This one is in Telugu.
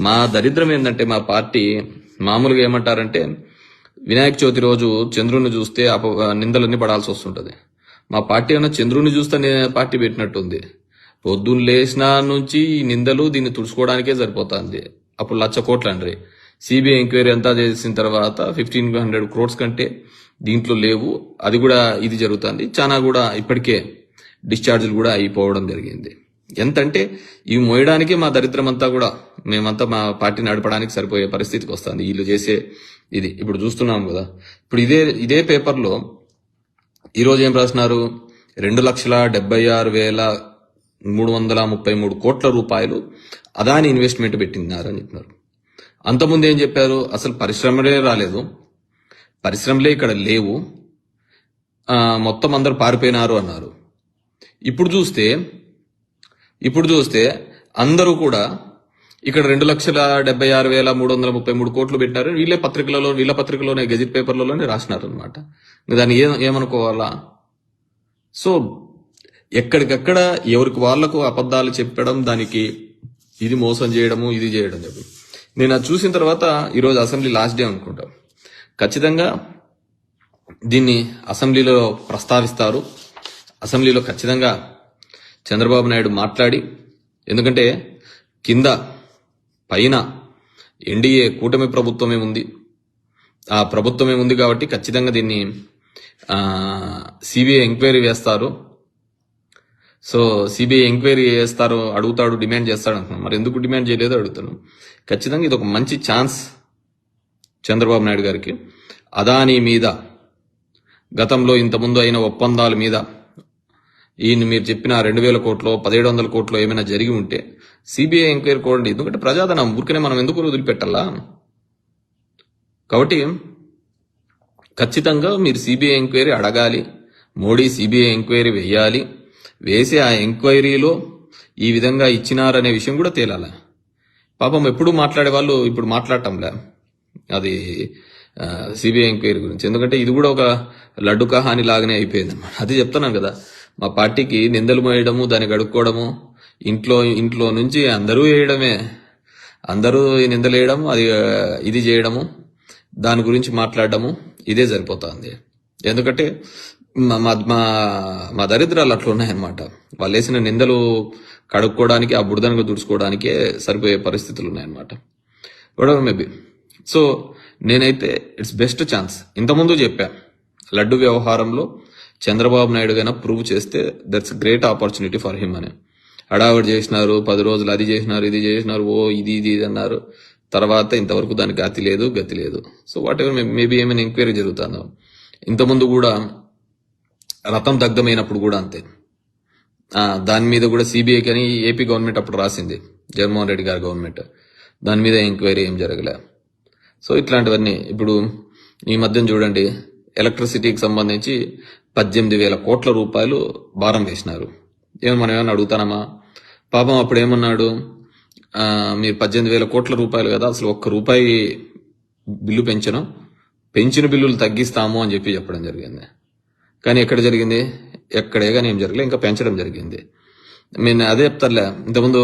మా దరిద్రం ఏంటంటే మా పార్టీ మామూలుగా ఏమంటారంటే వినాయక చవితి రోజు చంద్రుని చూస్తే నిందలన్నీ పడాల్సి వస్తుంటది. మా పార్టీ ఏమన్నా చంద్రుని చూస్తే పార్టీ పెట్టినట్టుంది. పొద్దున్న లేచిన నుంచి ఈ నిందలు దీన్ని తుడుచుకోవడానికే సరిపోతుంది. అప్పుడు 1,00,000 కోట్లు అండ్రి. సిబిఐ ఎంక్వైరీ అంతా చేసిన తర్వాత 1,500 crores కంటే దీంట్లో లేవు. అది కూడా ఇది జరుగుతుంది. చాలా కూడా ఇప్పటికే డిశ్చార్జ్లు కూడా అయిపోవడం జరిగింది. ఎంతంటే ఇవి మోయడానికి మా దరిద్రం అంతా కూడా మేమంతా మా పార్టీ నడపడానికి సరిపోయే పరిస్థితికి వస్తుంది వీళ్ళు చేసే ఇది. ఇప్పుడు చూస్తున్నాం కదా. ఇప్పుడు ఇదే పేపర్లో ఈరోజు ఏం రాసినారు, 2,76,333 కోట్ల రూపాయలు అదాని ఇన్వెస్ట్మెంట్ పెట్టినారని చెప్పినారు. అంతకుముందు ఏం చెప్పారు, అసలు పరిశ్రమలే రాలేదు, పరిశ్రమలే ఇక్కడ లేవు, మొత్తం అందరు పారిపోయినారు అన్నారు. ఇప్పుడు చూస్తే అందరూ కూడా ఇక్కడ 2,76,333 కోట్లు పెట్టినారు. వీళ్ళ పత్రికలోనే గెజిట్ పేపర్లలోనే రాసినారు అనమాట. దాన్ని ఏమనుకోవాలా? సో ఎక్కడికక్కడ ఎవరికి వాళ్లకు అబద్ధాలు చెప్పడం, దానికి ఇది మోసం చేయడము, ఇది చేయడం చెప్పి నేను అది చూసిన తర్వాత ఈరోజు అసెంబ్లీ లాస్ట్ డే అనుకుంటా, ఖచ్చితంగా దీన్ని అసెంబ్లీలో ప్రస్తావిస్తారు. అసెంబ్లీలో ఖచ్చితంగా చంద్రబాబు నాయుడు మాట్లాడి, ఎందుకంటే కింద పైన ఎన్డీఏ కూటమి ప్రభుత్వమే ఉంది, ఆ ప్రభుత్వమే ఉంది కాబట్టి ఖచ్చితంగా దీన్ని సిబిఐ ఎంక్వైరీ వేస్తారు. సో సిబిఐ ఎంక్వైరీ చేస్తారు, అడుగుతాడు, డిమాండ్ చేస్తాడు అంటున్నాను. మరి ఎందుకు డిమాండ్ చేయలేదో అడుగుతాను. ఖచ్చితంగా ఇది ఒక మంచి ఛాన్స్ చంద్రబాబు నాయుడు గారికి. అదానీ మీద గతంలో ఇంతకుముందు అయిన ఒప్పందాల మీద ఈయన మీరు చెప్పిన 2,000 కోట్లు 1,700 కోట్లు ఏమైనా జరిగి ఉంటే సిబిఐ ఎంక్వైరీ కోరండి. ఎందుకంటే ప్రజాధనం ఊరికనే మనం ఎందుకు వదిలిపెట్టాలా? కాబట్టి ఖచ్చితంగా మీరు సిబిఐ ఎంక్వైరీ అడగాలి, మోడీ సిబిఐ ఎంక్వైరీ వేయాలి, వేసి ఆ ఎంక్వైరీలో ఈ విధంగా ఇచ్చినారనే విషయం కూడా తేలాల. పాపం ఎప్పుడు మాట్లాడే వాళ్ళు ఇప్పుడు మాట్లాడటంలే అది సిబిఐ ఎంక్వైరీ గురించి. ఎందుకంటే ఇది కూడా ఒక లడ్డు కహాని లాగానే అయిపోయింది అనమాట. అది చెప్తున్నాను కదా, మా పార్టీకి నిందలు మోయడము, దాన్ని గడుక్కోవడము, ఇంట్లో నుంచి అందరూ వేయడమే, అందరూ నిందలు వేయడము, అది ఇది చేయడము, దాని గురించి మాట్లాడడము, ఇదే సరిపోతుంది. ఎందుకంటే మా దరిద్రాలు అట్లా ఉన్నాయన్నమాట. వాళ్ళు వేసిన నిందలు కడుక్కోవడానికి, ఆ బురదనగా తుడుచుకోవడానికే సరిపోయే పరిస్థితులు ఉన్నాయన్నమాట. Whatever maybe. సో నేనైతే ఇట్స్ బెస్ట్ ఛాన్స్. ఇంతకుముందు చెప్పా, లడ్డు వ్యవహారంలో చంద్రబాబు నాయుడు గారు ప్రూవ్ చేస్తే that's great opportunity for him అని. హడావిడి చేసినారు, 10 రోజులు అది చేసినారు, ఇది చేసినారు, ఇది అన్నారు. తర్వాత ఇంతవరకు దానికి గతి లేదు. సో వాట్ ఎవర్ మేబీ ఏమైనా ఎంక్వైరీ జరుగుతుందో. ఇంతకుముందు కూడా రథం దగ్ధమైనప్పుడు కూడా అంతే, దాని మీద కూడా సిబిఐ కానీ ఏపీ గవర్నమెంట్ అప్పుడు రాసింది, జగన్మోహన్ రెడ్డి గారి గవర్నమెంట్, దాని మీద ఎంక్వైరీ ఏం జరగలే. సో ఇట్లాంటివన్నీ ఇప్పుడు ఈ మధ్యన చూడండి, ఎలక్ట్రిసిటీకి సంబంధించి 18,000 కోట్ల రూపాయలు భారం వేసినారు. మనం ఏమన్నా అడుగుతానమ్మా? పాపం అప్పుడు ఏమన్నాడు, మీరు 18,000 కోట్ల రూపాయలు కదా, అసలు ₹1 బిల్లు పెంచిన బిల్లులు తగ్గిస్తాము అని చెప్పడం జరిగింది. కానీ ఎక్కడ జరిగింది? ఎక్కడే కానీ ఏం జరగలే, ఇంకా పెంచడం జరిగింది. నేను అదే చెప్తారులే, ఇంతకుముందు